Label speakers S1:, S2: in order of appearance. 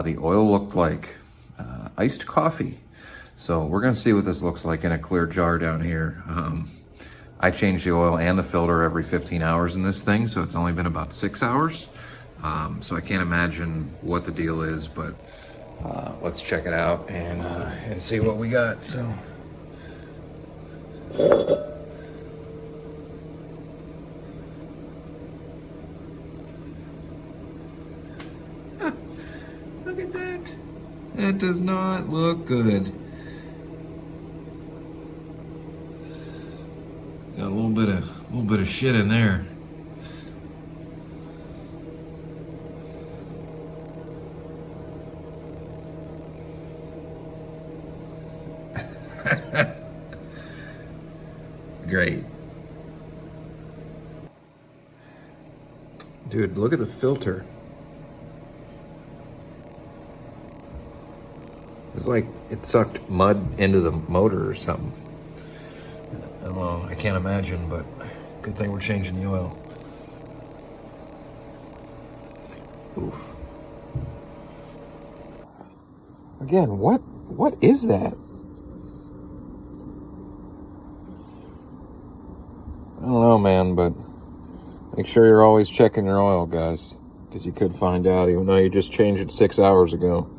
S1: The oil looked like iced coffee. So we're gonna see what this looks like in a clear jar down here. I change the oil and the filter every 15 hours in this thing, so it's only been about 6 hours. So I can't imagine what the deal is, but let's check it out and see what we got. So. Look at that. That does not look good. Got a little bit of shit in there. Great. Dude, look at the filter. It's like it sucked mud into the motor or something. I don't know, I can't imagine, but good thing we're changing the oil. Oof. Again, what is that? I don't know, man, but make sure you're always checking your oil, guys, because you could find out, even though you just changed it 6 hours ago.